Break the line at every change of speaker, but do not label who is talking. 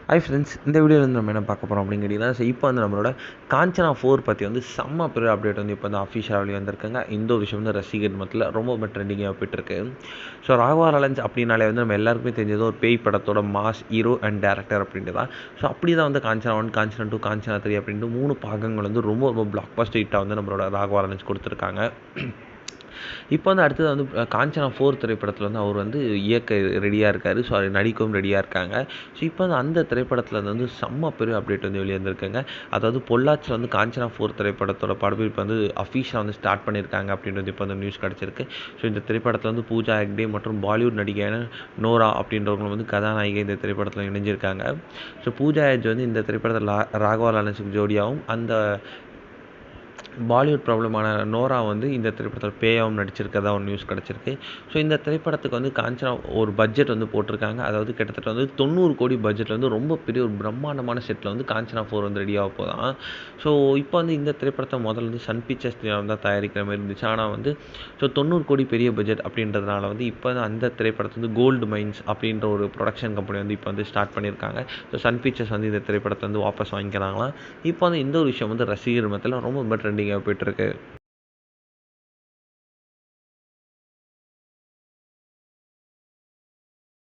Hi friends, இந்த வீடியோவில் வந்து நம்ம என்ன பார்க்க போகிறோம் அப்படின்னு கேட்டிங்கன்னா, இப்போ வந்து நம்மளோட காஞ்சனா 4 பற்றி வந்து செம்ம பெரிய அப்டேட் வந்து இப்போ வந்து அஃபிஷியலாக வெளியே வந்திருக்காங்க. இந்த ஒரு விஷயம் வந்து ரசிகர் மத்தியில் ரொம்ப ட்ரெண்டிங்காக போயிட்டுருக்கு. ஸோ ராகவா லாரன்ஸ் அப்படின்னாலே வந்து நம்ம எல்லாருக்குமே தெரிஞ்சது ஒரு பேய் படத்தோட மாஸ் ஹீரோ அண்ட் டேரக்டர் அப்படின்ட்டு தான். ஸோ அப்படி தான் வந்து காஞ்சனா 1, காஞ்சனா 2, காஞ்சனா 3 அப்படின்ட்டு 3 பாகங்கள் வந்து ரொம்ப பிளாக் பஸ்டர் ஹிட்டாக வந்து நம்மளோட ராகவா லாரன்ஸ் கொடுத்துருக்காங்க. இப்போ வந்து அடுத்தது வந்து காஞ்சனா 4 திரைப்படத்தில் வந்து அவர் வந்து இயக்க ரெடியாக இருக்கார். ஸோ அது நடிக்கவும் ரெடியாக இருக்காங்க. ஸோ இப்போ வந்து அந்த திரைப்படத்தில் வந்து செம்ம பெரிய அப்டேட் வந்து வெளியே வந்திருக்குங்க. அதாவது பொள்ளாச்சியில் வந்து காஞ்சனா 4 திரைப்படத்தோட படப்பிடிப்பு வந்து அஃபிஷியலாக வந்து ஸ்டார்ட் பண்ணியிருக்காங்க அப்படின்றது இப்போ வந்து நியூஸ் கிடச்சிருக்கு. ஸோ இந்த திரைப்படத்தில் வந்து பூஜா ஹெக்டே மற்றும் பாலிவுட் நடிகையான நோரா அப்படின்றவங்க வந்து கதாநாயகி இந்த திரைப்படத்தில் இணைஞ்சிருக்காங்க. ஸோ பூஜா ஹெக்டே வந்து இந்த திரைப்படத்தில் ராகவா லாரன்ஸுக்கு ஜோடியாகவும், அந்த பாலிவுட் பிரபலமான நோரா வந்து இந்த திரைப்படத்தில் பேயாவும் நடிச்சிருக்கதா ஒரு நியூஸ் கிடச்சிருக்கு. ஸோ இந்த திரைப்படத்துக்கு வந்து காஞ்சனா ஒரு பட்ஜெட் வந்து போட்டிருக்காங்க. அதாவது கிட்டத்தட்ட வந்து 90 கோடி பட்ஜெட்டில் வந்து ரொம்ப பெரிய ஒரு பிரம்மாண்டமான செட்டில் வந்து காஞ்சனா 4 வந்து ரெடியாக போதான். ஸோ இப்போ வந்து இந்த திரைப்படத்தை முதல்ல வந்து சன் பிக்சர்ஸ் தான் தயாரிக்கிற மாதிரி இருந்துச்சு. ஆனால் வந்து 90 கோடி பெரிய பட்ஜெட் அப்படின்றதுனால வந்து இப்போ வந்து அந்த திரைப்படத்தை வந்து கோல்டு மைன்ஸ் அப்படின்ற ஒரு ப்ரொடக்ஷன் கம்பெனி வந்து இப்போ வந்து ஸ்டார்ட் பண்ணியிருக்காங்க. ஸோ சன் பிக்சர்ஸ் வந்து இந்த திரைப்படத்தை வந்து வாபஸ் வாங்கிக்கிறாங்களாம். இப்போ வந்து இந்த ஒரு விஷயம் வந்து ரசிகர் மத்தியில் ரொம்ப ட்ரெண்டிங்காக போயிட்டுருக்கு.